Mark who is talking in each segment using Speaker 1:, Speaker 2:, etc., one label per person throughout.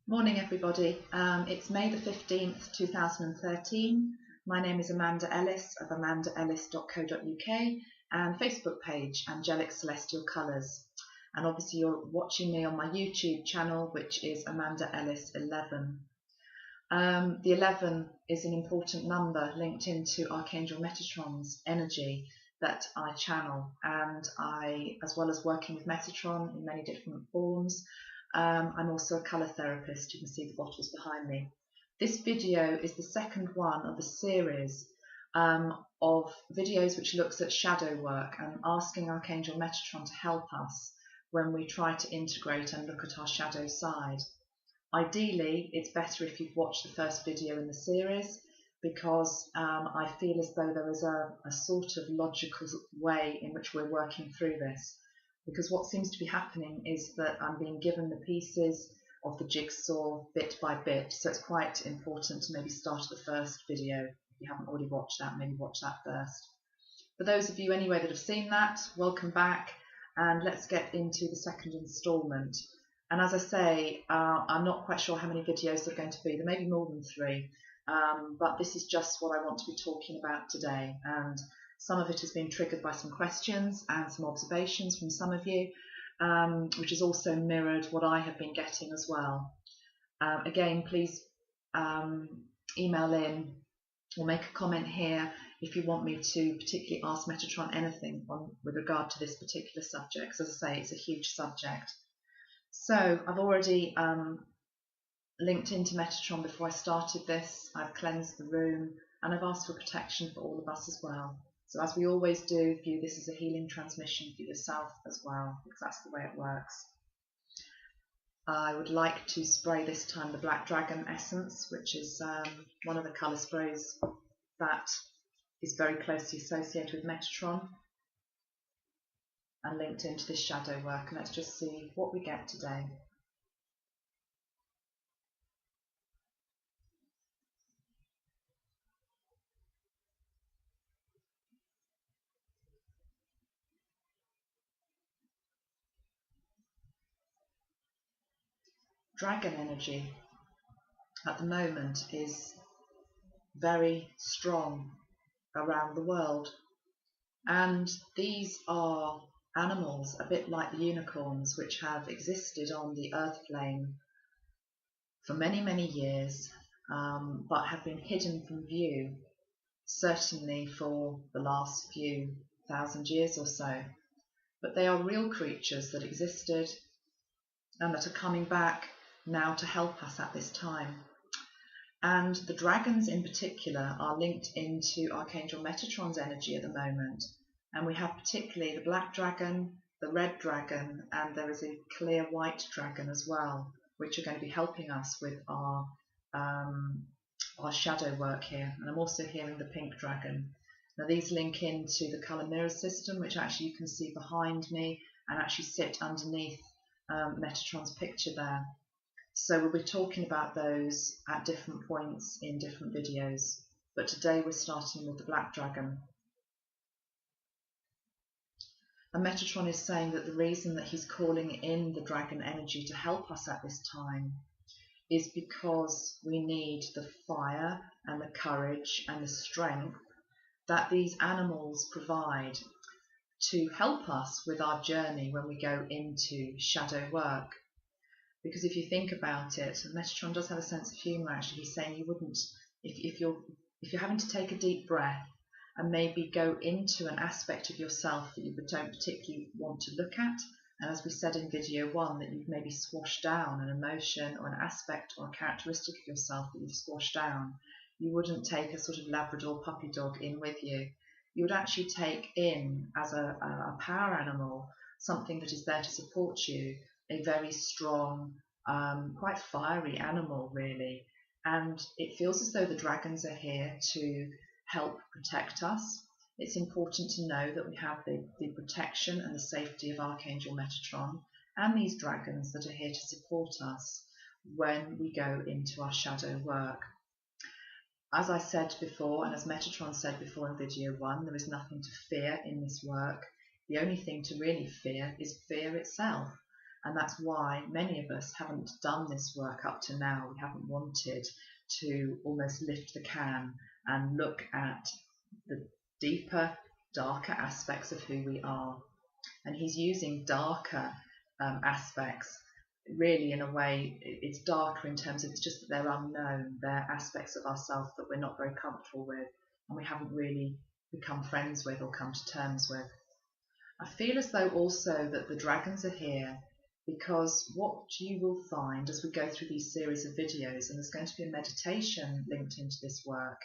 Speaker 1: Morning everybody, it's May the 15th 2013. My name is Amanda Ellis of amandaellis.co.uk and Facebook page Angelic Celestial Colours, and obviously you're watching me on my YouTube channel, which is Amanda Ellis 11. The 11 is an important number linked into Archangel Metatron's energy that I channel, and as well as working with Metatron in many different forms, I'm also a colour therapist. You can see the bottles behind me. This video is the second one of a series of videos which looks at shadow work and asking Archangel Metatron to help us when we try to integrate and look at our shadow side. Ideally, it's better if you've watched the first video in the series, because I feel as though there is a sort of logical way in which we're working through this. Because what seems to be happening is that I'm being given the pieces of the jigsaw bit by bit, so it's quite important to maybe start at the first video. If you haven't already watched that, maybe watch that first. For those of you anyway that have seen that, welcome back, and let's get into the second instalment. And as I say, I'm not quite sure how many videos there are going to be. There may be more than 3, but this is just what I want to be talking about today. And some of it has been triggered by some questions and some observations from some of you, which has also mirrored what I have been getting as well. Again, please email in or make a comment here if you want me to particularly ask Metatron anything with regard to this particular subject. Because as I say, it's a huge subject. So I've already linked into Metatron before I started this. I've cleansed the room and I've asked for protection for all of us as well. So as we always do, view this as a healing transmission for yourself as well, because that's the way it works. I would like to spray this time the Black Dragon Essence, which is one of the colour sprays that is very closely associated with Metatron and linked into this shadow work. And let's just see what we get today. Dragon energy at the moment is very strong around the world, and these are animals a bit like the unicorns, which have existed on the earth plane for many years, but have been hidden from view, certainly for the last few thousand years or so. But they are real creatures that existed and that are coming back now to help us at this time. And the dragons in particular are linked into Archangel Metatron's energy at the moment, and we have particularly the black dragon, the red dragon, and there is a clear white dragon as well, which are going to be helping us with our shadow work here. And I'm also hearing the pink dragon. Now these link into the colour mirror system, which actually you can see behind me and actually sit underneath Metatron's picture there. So we'll be talking about those at different points in different videos, but today we're starting with the black dragon. And Metatron is saying that the reason that he's calling in the dragon energy to help us at this time is because we need the fire and the courage and the strength that these animals provide to help us with our journey when we go into shadow work. Because if you think about it, Metatron does have a sense of humour actually. He's saying you wouldn't, if you're having to take a deep breath and maybe go into an aspect of yourself that you don't particularly want to look at, and as we said in video 1, that you've maybe squashed down an emotion or an aspect or a characteristic of yourself that you've squashed down, you wouldn't take a sort of Labrador puppy dog in with you. You would actually take in, as a power animal, something that is there to support you, a very strong, quite fiery animal really. And it feels as though the dragons are here to help protect us. It's important to know that we have the protection and the safety of Archangel Metatron and these dragons that are here to support us when we go into our shadow work. As I said before, and as Metatron said before in video 1, there is nothing to fear in this work. The only thing to really fear is fear itself. And that's why many of us haven't done this work up to now. We haven't wanted to almost lift the can and look at the deeper, darker aspects of who we are. And he's using darker aspects, really, in a way. It's darker in terms of it's just that they're unknown. They're aspects of ourselves that we're not very comfortable with and we haven't really become friends with or come to terms with. I feel as though also that the dragons are here because what you will find as we go through these series of videos, and there's going to be a meditation linked into this work,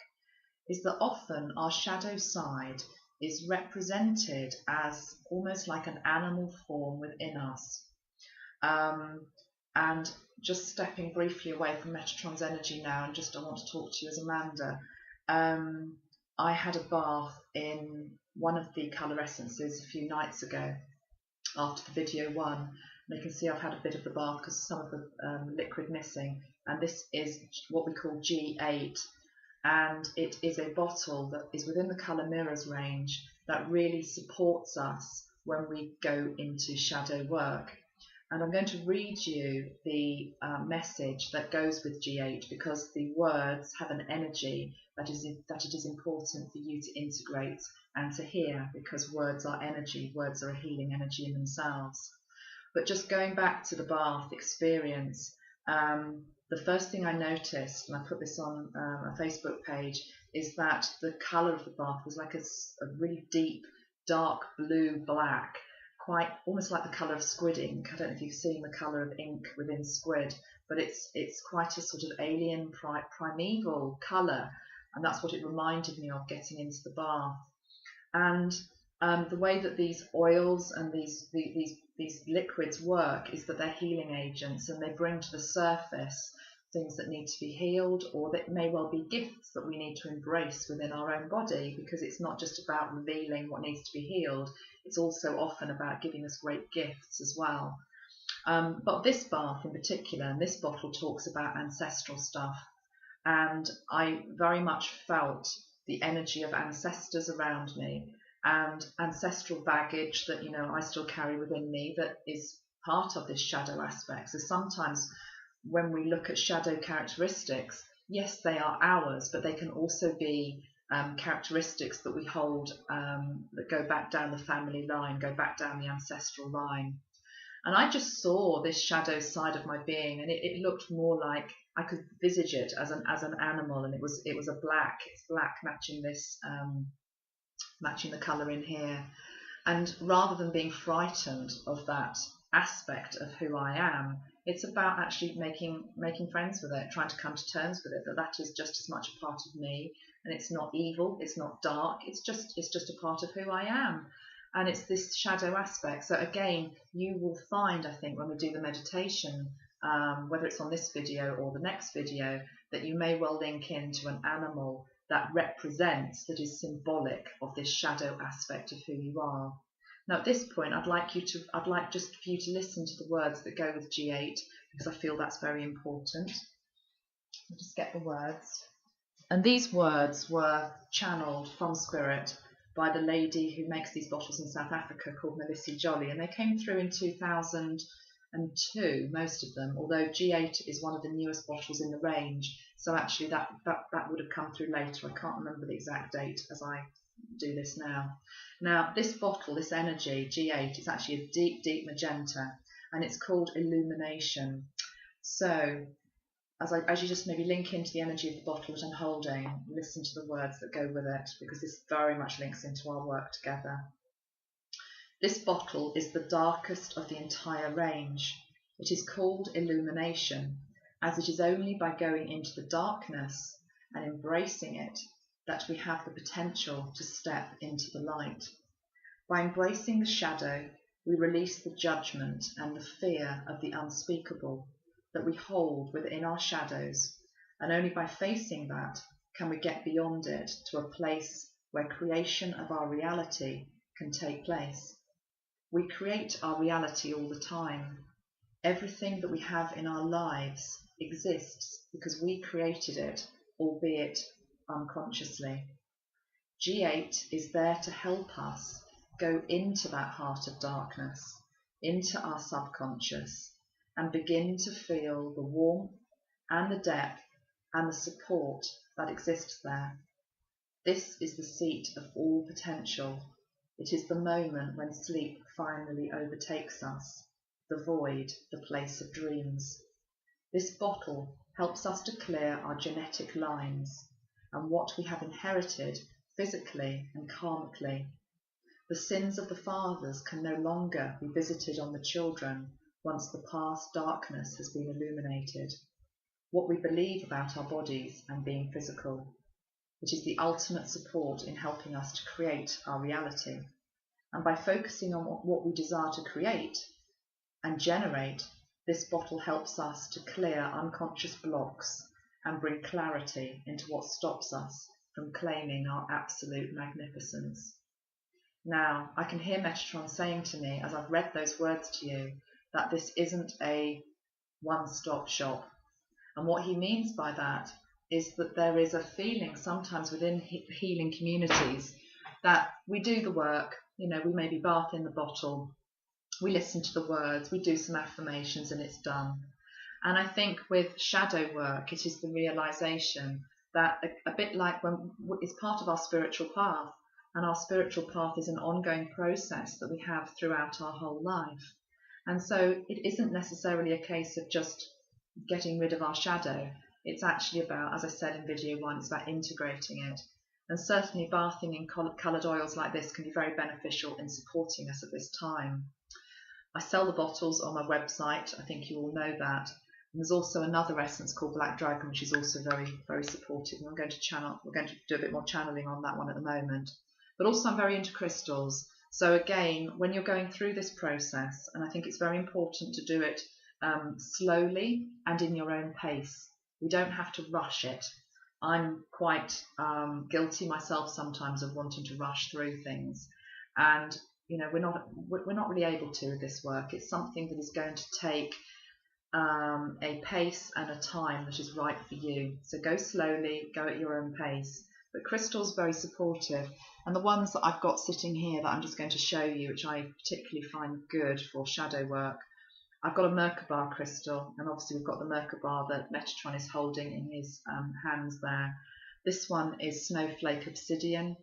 Speaker 1: is that often our shadow side is represented as almost like an animal form within us. And just stepping briefly away from Metatron's energy now, and I want to talk to you as Amanda. I had a bath in one of the colour essences a few nights ago after the video one. And you can see I've had a bit of the bath because some of the liquid missing. And this is what we call G8. And it is a bottle that is within the colour mirrors range that really supports us when we go into shadow work. And I'm going to read you the message that goes with G8 because the words have an energy that it is important for you to integrate and to hear, because words are energy, words are a healing energy in themselves. But just going back to the bath experience, the first thing I noticed, and I put this on a Facebook page, is that the colour of the bath was like a really deep, dark blue black, quite almost like the colour of squid ink. I don't know if you've seen the colour of ink within squid, but it's quite a sort of alien, primeval colour, and that's what it reminded me of getting into the bath. And the way that these oils and these liquids work is that they're healing agents, and they bring to the surface things that need to be healed, or that may well be gifts that we need to embrace within our own body, because it's not just about revealing what needs to be healed, it's also often about giving us great gifts as well. But this bath in particular, and this bottle, talks about ancestral stuff, and I very much felt the energy of ancestors around me and ancestral baggage that I still carry within me that is part of this shadow aspect. So sometimes when we look at shadow characteristics, yes, they are ours, but they can also be characteristics that we hold that go back down the family line, go back down the ancestral line. And I just saw this shadow side of my being, and it looked more like I could visage it as an animal, and it was a black. It's black matching this, matching the colour in here. And rather than being frightened of that aspect of who I am, it's about actually making friends with it, trying to come to terms with it, that is just as much a part of me, and it's not evil, it's not dark, it's just a part of who I am. And it's this shadow aspect. So again, you will find, I think, when we do the meditation, whether it's on this video or the next video, that you may well link into an animal that represents, that is symbolic of this shadow aspect of who you are. Now at this point, I'd like just for you to listen to the words that go with G8, because I feel that's very important. I'll just get the words. And these words were channeled from Spirit by the lady who makes these bottles in South Africa called Melissa Jolly, and they came through in 2002, most of them, although G8 is one of the newest bottles in the range, so actually that would have come through later. I can't remember the exact date as I do this now. Now this bottle, this energy, G8, is actually a deep, deep magenta, and it's called Illumination. So as you just maybe link into the energy of the bottle that I'm holding, listen to the words that go with it, because this very much links into our work together. This bottle is the darkest of the entire range. It is called Illumination, as it is only by going into the darkness and embracing it that we have the potential to step into the light. By embracing the shadow, we release the judgment and the fear of the unspeakable that we hold within our shadows, and only by facing that can we get beyond it to a place where creation of our reality can take place. We create our reality all the time. Everything that we have in our lives exists because we created it, albeit unconsciously. G8 is there to help us go into that heart of darkness, into our subconscious and begin to feel the warmth and the depth and the support that exists there. This is the seat of all potential. It is the moment when sleep finally overtakes us, the void, the place of dreams. This bottle helps us to clear our genetic lines and what we have inherited physically and karmically. The sins of the fathers can no longer be visited on the children once the past darkness has been illuminated. What we believe about our bodies and being physical. It is the ultimate support in helping us to create our reality. And by focusing on what we desire to create and generate, this bottle helps us to clear unconscious blocks and bring clarity into what stops us from claiming our absolute magnificence. Now, I can hear Metatron saying to me, as I've read those words to you, that this isn't a one-stop shop. And what he means by that is that there is a feeling sometimes within healing communities that we do the work, we maybe bath in the bottle, we listen to the words, we do some affirmations and it's done. And I think with shadow work, it is the realization that a bit like when it's part of our spiritual path, and our spiritual path is an ongoing process that we have throughout our whole life. And so it isn't necessarily a case of just getting rid of our shadow. It's actually about, as I said in video 1, it's about integrating it. And certainly bathing in coloured oils like this can be very beneficial in supporting us at this time. I sell the bottles on my website, I think you all know that. And there's also another essence called Black Dragon, which is also very, very supportive. And we're going to do a bit more channeling on that one at the moment. But also I'm very into crystals. So again, when you're going through this process, and I think it's very important to do it slowly and in your own pace. We don't have to rush it. I'm quite guilty myself sometimes of wanting to rush through things. And we're not really able to with this work. It's something that is going to take a pace and a time that is right for you. So go slowly, go at your own pace. But crystal's very supportive. And the ones that I've got sitting here that I'm just going to show you, which I particularly find good for shadow work, I've got a Merkaba crystal, and obviously we've got the Merkaba that Metatron is holding in his hands there. This one is Snowflake Obsidian.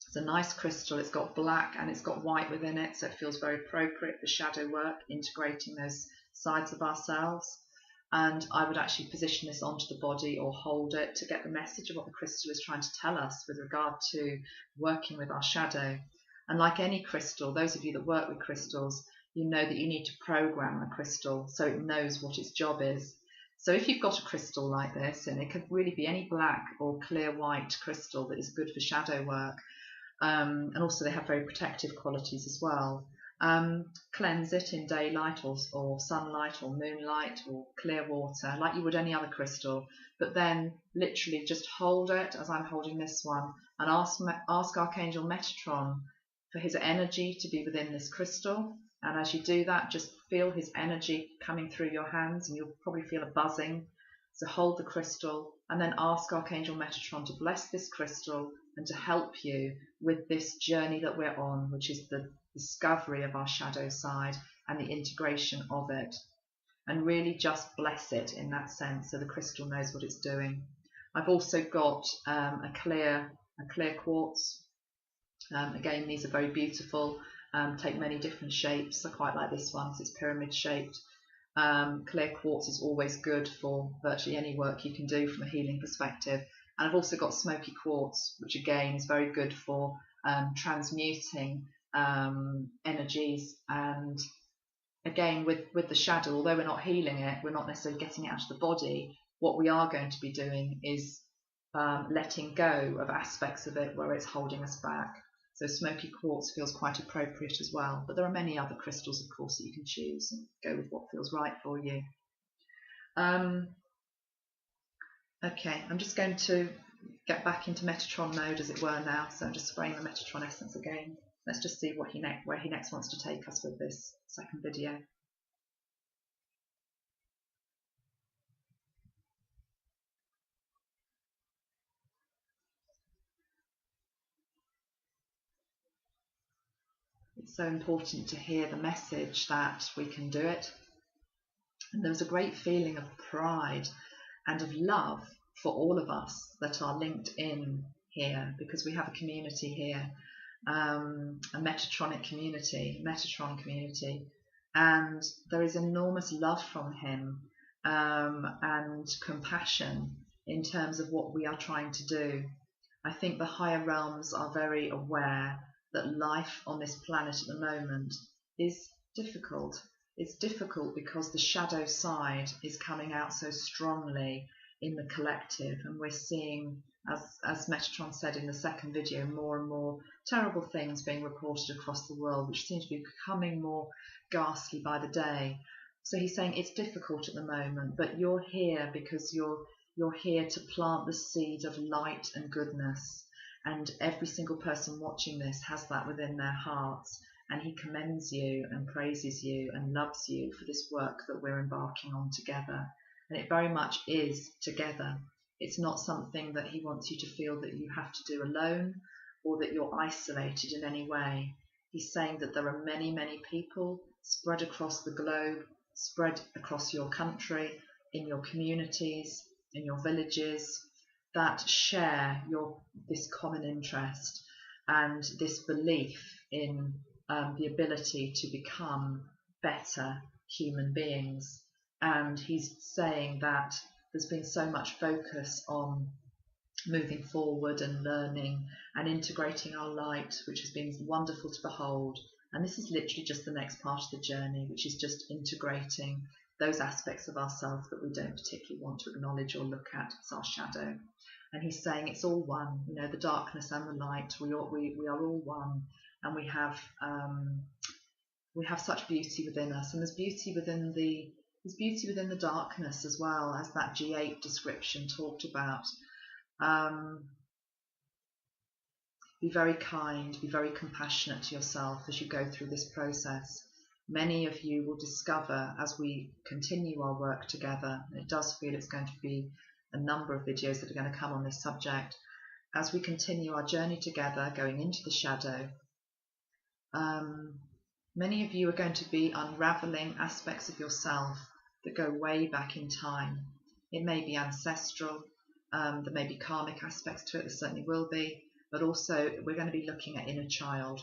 Speaker 1: It's a nice crystal. It's got black and it's got white within it, so it feels very appropriate for shadow work, integrating those sides of ourselves. And I would actually position this onto the body or hold it to get the message of what the crystal is trying to tell us with regard to working with our shadow. And like any crystal, those of you that work with crystals, you know that you need to program a crystal so it knows what its job is. So if you've got a crystal like this, and it could really be any black or clear white crystal that is good for shadow work, and also they have very protective qualities as well. Cleanse it in daylight or sunlight or moonlight or clear water like you would any other crystal, but then literally just hold it as I'm holding this one and ask Archangel Metatron for his energy to be within this crystal. And as you do that, just feel his energy coming through your hands, and you'll probably feel a buzzing. So hold the crystal and then ask Archangel Metatron to bless this crystal and to help you with this journey that we're on, which is the discovery of our shadow side and the integration of it. And really just bless it in that sense so the crystal knows what it's doing. I've also got a clear quartz. Again, these are very beautiful. Take many different shapes. I quite like this one because it's pyramid shaped. Clear quartz is always good for virtually any work you can do from a healing perspective. And I've also got smoky quartz, which again is very good for transmuting energies. And again, with the shadow, although we're not healing it, we're not necessarily getting it out of the body. What we are going to be doing is letting go of aspects of it where it's holding us back. So smoky quartz feels quite appropriate as well. But there are many other crystals, of course, that you can choose and go with what feels right for you. Okay, I'm just going to get back into Metatron mode, as it were, now. So I'm just spraying the Metatron essence again. Let's just see where he next wants to take us with this second video. it's so important to hear the message that we can do it. And there was a great feeling of pride and of love for all of us that are linked in here, because we have a community here, a Metatron community, and there is enormous love from him, and compassion in terms of what we are trying to do. I think the higher realms are very aware that life on this planet at the moment is difficult. It's difficult because the shadow side is coming out so strongly in the collective, and we're seeing, as Metatron said in the second video, more and more terrible things being reported across the world, which seem to be becoming more ghastly by the day. So he's saying it's difficult at the moment, but you're here because you're here to plant the seed of light and goodness, and every single person watching this has that within their hearts, and he commends you and praises you and loves you for this work that we're embarking on together. And it very much is together. It's not something that he wants you to feel that you have to do alone or that you're isolated in any way. He's saying that there are many, many people spread across the globe, spread across your country, in your communities, in your villages, that share this common interest and this belief in the ability to become better human beings. And he's saying that there's been so much focus on moving forward and learning and integrating our light, which has been wonderful to behold. And this is literally just the next part of the journey, which is just integrating those aspects of ourselves that we don't particularly want to acknowledge or look at as our shadow. And he's saying it's all one, you know, the darkness and the light, we are all one, and we have such beauty within us, and there's beauty within the darkness as well, as that G8 description talked about. Be very kind, be very compassionate to yourself as you go through this process. Many of you will discover as we continue our work together, and it does feel it's going to be a number of videos that are going to come on this subject, as we continue our journey together going into the shadow. Many of you are going to be unraveling aspects of yourself that go way back in time. It may be ancestral, there may be karmic aspects to it, there certainly will be, but also we're going to be looking at inner child,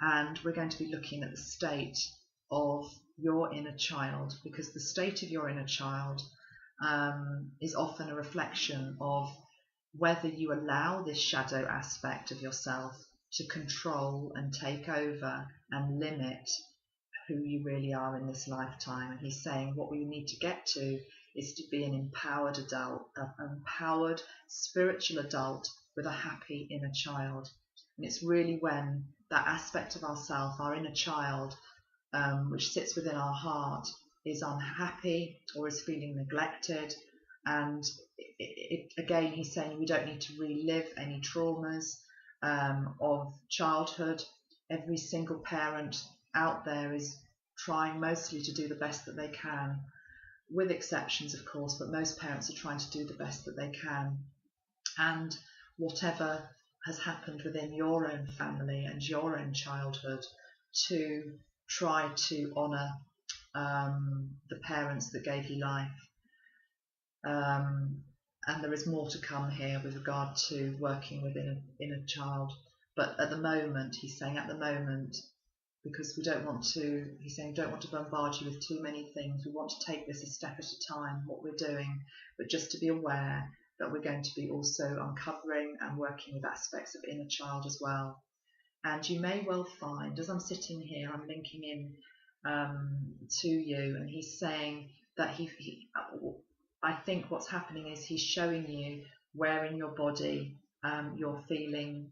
Speaker 1: and we're going to be looking at the state of your inner child, because the state of your inner child is often a reflection of whether you allow this shadow aspect of yourself to control and take over and limit who you really are in this lifetime. And he's saying what we need to get to is to be an empowered adult, an empowered spiritual adult with a happy inner child. And it's really when that aspect of ourself, our inner child, which sits within our heart, is unhappy or is feeling neglected. And again, he's saying we don't need to relive any traumas of childhood. Every single parent out there is trying mostly to do the best that they can, with exceptions of course, but most parents are trying to do the best that they can. And whatever has happened within your own family and your own childhood, to try to honour the parents that gave you life. And there is more to come here with regard to working within an inner child. But at the moment, he's saying at the moment, because we don't want to, he's saying don't want to bombard you with too many things. We want to take this a step at a time, what we're doing, but just to be aware that we're going to be also uncovering and working with aspects of inner child as well. And you may well find, as I'm sitting here, I'm linking in to you, and he's saying that I think what's happening is he's showing you where in your body you're feeling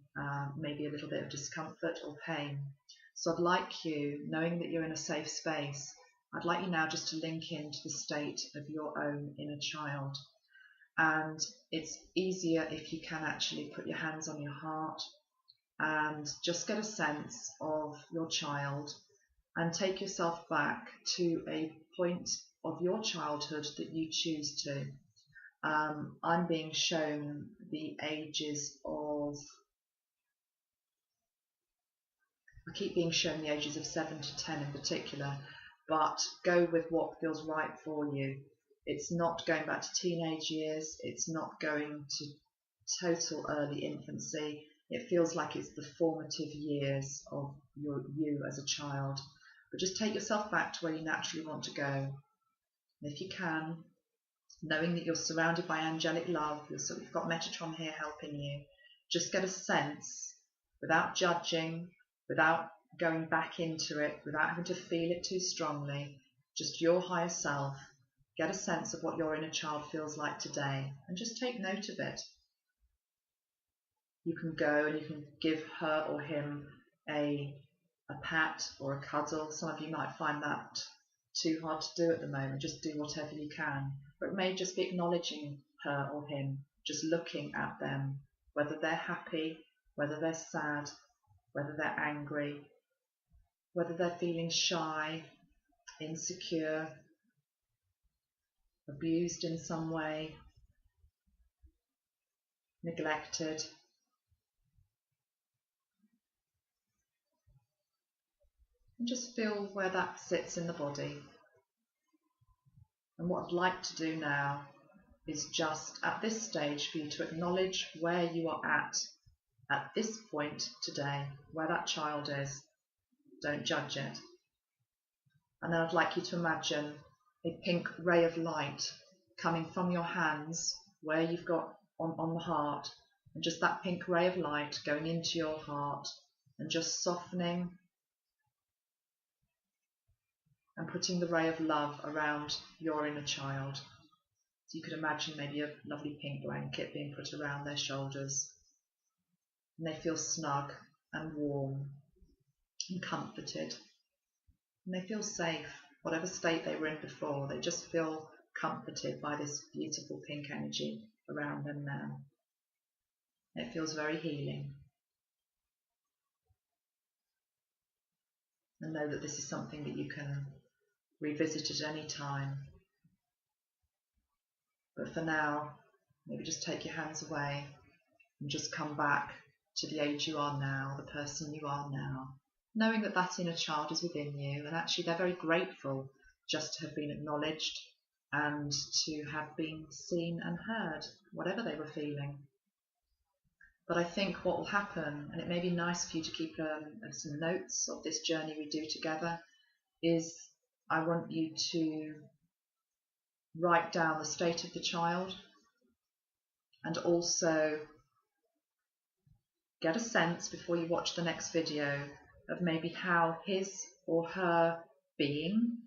Speaker 1: maybe a little bit of discomfort or pain. So I'd like you, knowing that you're in a safe space, I'd like you now just to link into the state of your own inner child. And it's easier if you can actually put your hands on your heart and just get a sense of your child and take yourself back to a point of your childhood that you choose to. I'm being shown the ages of I keep being shown the ages of 7 to 10 in particular, but go with what feels right for you. It's not going back to teenage years, it's not going to total early infancy. It feels like it's the formative years of you as a child. But just take yourself back to where you naturally want to go. And if you can, knowing that you're surrounded by angelic love, you've got Metatron here helping you, just get a sense, without judging, without going back into it, without having to feel it too strongly, just your higher self, get a sense of what your inner child feels like today, and just take note of it. You can go and you can give her or him a pat or a cuddle. Some of you might find that too hard to do at the moment. Just do whatever you can. But it may just be acknowledging her or him, just looking at them, whether they're happy, whether they're sad, whether they're angry, whether they're feeling shy, insecure, abused in some way, neglected. And just feel where that sits in the body. And what I'd like to do now is just at this stage for you to acknowledge where you are at this point today, where that child is. Don't judge it. And then I'd like you to imagine a pink ray of light coming from your hands where you've got on the heart, and just that pink ray of light going into your heart and just softening and putting the ray of love around your inner child. So you could imagine maybe a lovely pink blanket being put around their shoulders, and they feel snug and warm and comforted, and they feel safe. Whatever state they were in before, they just feel comforted by this beautiful pink energy around them now. It feels very healing. And know that this is something that you can revisit at any time. But for now, maybe just take your hands away and just come back to the age you are now, the person you are now, knowing that that inner child is within you, and actually they're very grateful just to have been acknowledged and to have been seen and heard, whatever they were feeling. But I think what will happen, and it may be nice for you to keep some notes of this journey we do together, is I want you to write down the state of the child, and also get a sense before you watch the next video of maybe how his or her being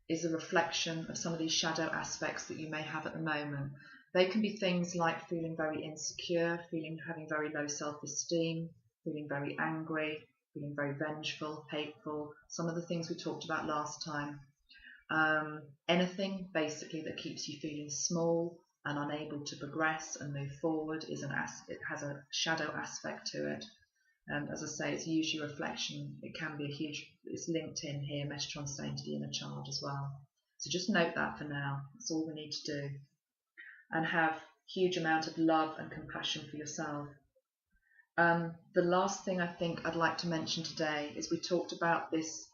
Speaker 1: is a reflection of some of these shadow aspects that you may have at the moment. They can be things like feeling very insecure, having very low self-esteem, feeling very angry, feeling very vengeful, hateful, some of the things we talked about last time. Anything basically that keeps you feeling small and unable to progress and move forward it has a shadow aspect to it. And as I say, it's usually a reflection. It can be it's linked in here, Metatron saying to the inner child as well. So just note that for now. That's all we need to do. And have huge amount of love and compassion for yourself. The last thing I think I'd like to mention today is we talked about this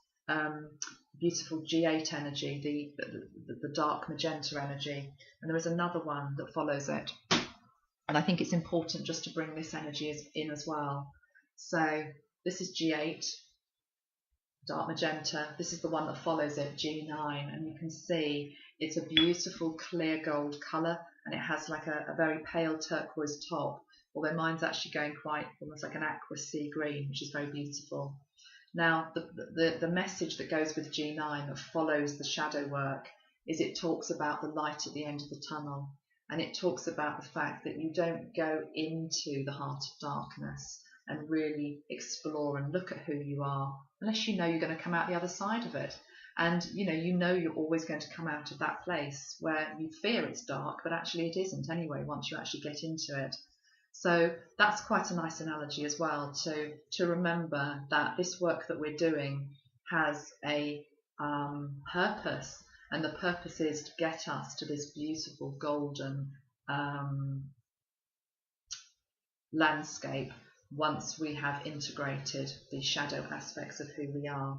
Speaker 1: beautiful G8 energy, the dark magenta energy, and there is another one that follows it. And I think it's important just to bring this energy in as well. So this is G8, dark magenta. This is the one that follows it, G9, and you can see it's a beautiful clear gold colour, and it has like a very pale turquoise top, although mine's actually going quite almost like an aqua sea green, which is very beautiful. Now the message that goes with G9 that follows the shadow work is it talks about the light at the end of the tunnel, and it talks about the fact that you don't go into the heart of darkness and really explore and look at who you are unless you know you're going to come out the other side of it. And you know you're always going to come out of that place where you fear it's dark, but actually it isn't anyway once you actually get into it. So that's quite a nice analogy as well, to remember that this work that we're doing has a purpose, and the purpose is to get us to this beautiful golden landscape once we have integrated the shadow aspects of who we are.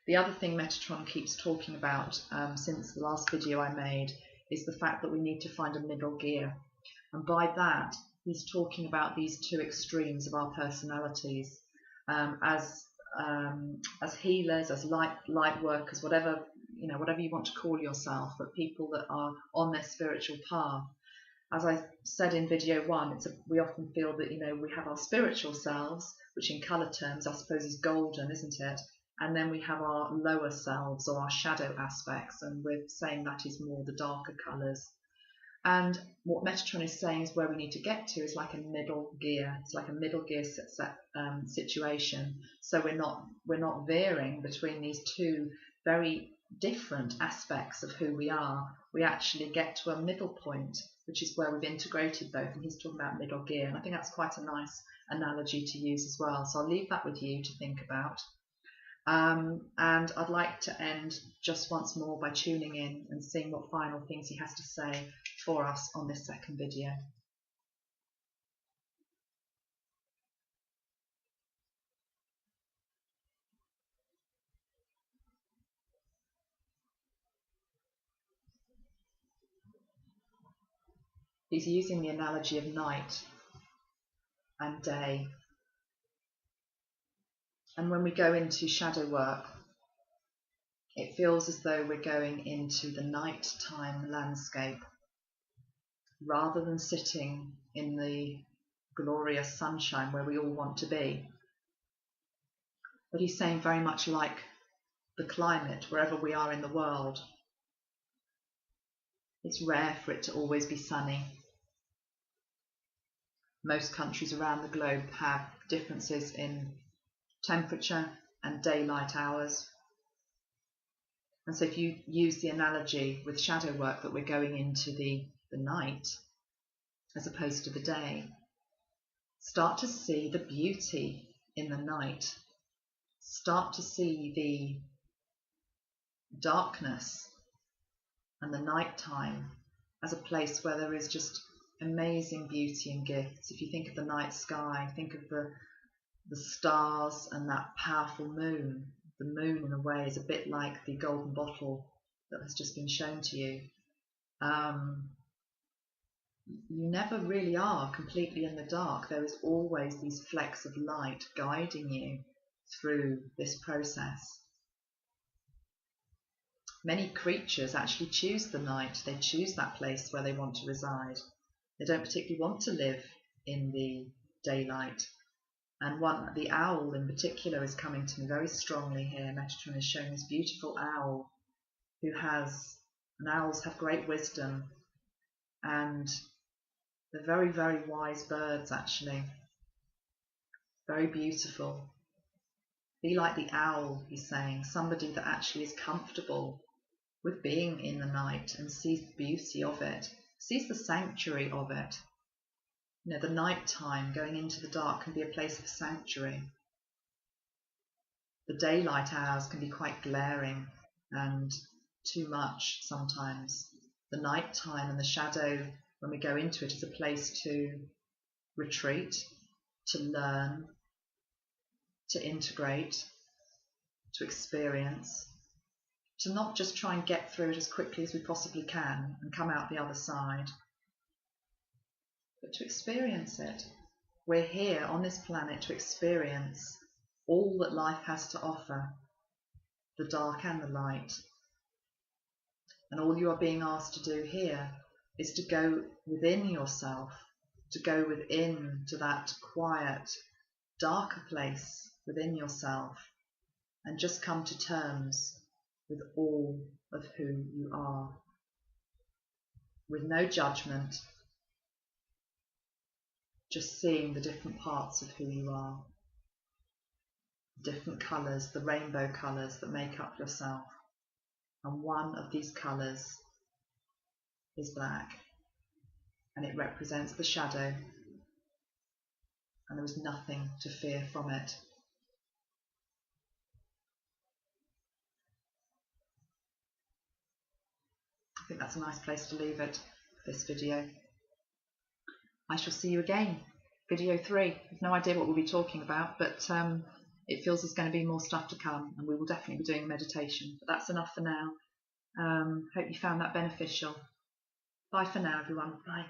Speaker 1: The other thing Metatron keeps talking about since the last video I made is the fact that we need to find a middle gear. And by that, he's talking about these two extremes of our personalities. As healers, as light workers, whatever you want to call yourself, but people that are on their spiritual path. As I said in video 1, we often feel that we have our spiritual selves, which in colour terms I suppose is golden, isn't it? And then we have our lower selves, or our shadow aspects, and we're saying that is more the darker colours. And what Metatron is saying is where we need to get to is like a middle gear. It's like a middle gear situation. So we're not veering between these two very different aspects of who we are. We actually get to a middle point, which is where we've integrated both. And he's talking about middle gear, and I think that's quite a nice analogy to use as well. So I'll leave that with you to think about. And I'd like to end just once more by tuning in and seeing what final things he has to say for us on this second video. He's using the analogy of night and day. And when we go into shadow work, it feels as though we're going into the nighttime landscape rather than sitting in the glorious sunshine where we all want to be. But he's saying very much like the climate, wherever we are in the world, it's rare for it to always be sunny. Most countries around the globe have differences in temperature and daylight hours. And so if you use the analogy with shadow work that we're going into the night as opposed to the day, start to see the beauty in the night. Start to see the darkness and the nighttime as a place where there is just amazing beauty and gifts. If you think of the night sky, think of the stars and that powerful moon. The moon, in a way, is a bit like the golden bottle that has just been shown to you. You never really are completely in the dark. There is always these flecks of light guiding you through this process. Many creatures actually choose the night. They choose that place where they want to reside. They don't particularly want to live in the daylight. And the owl in particular is coming to me very strongly here. Metatron is showing this beautiful owl and owls have great wisdom, and they're very, very wise birds actually. Very beautiful. Be like the owl, he's saying, somebody that actually is comfortable with being in the night and sees the beauty of it, sees the sanctuary of it. The night time, going into the dark, can be a place of sanctuary. The daylight hours can be quite glaring and too much sometimes. The night time and the shadow, when we go into it, is a place to retreat, to learn, to integrate, to experience, to not just try and get through it as quickly as we possibly can and come out the other side, but to experience it. We're here on this planet to experience all that life has to offer, the dark and the light. And all you are being asked to do here is to go within yourself, to go within to that quiet, darker place within yourself, and just come to terms with all of who you are, with no judgment, just seeing the different parts of who you are, different colours, the rainbow colours that make up yourself. And one of these colours is black, and it represents the shadow, and there is nothing to fear from it. I think that's a nice place to leave it for this video. I shall see you again video 3. I've no idea what we'll be talking about, but it feels there's going to be more stuff to come, and we will definitely be doing meditation. But that's enough for now. Hope you found that beneficial. Bye for now, everyone. Bye.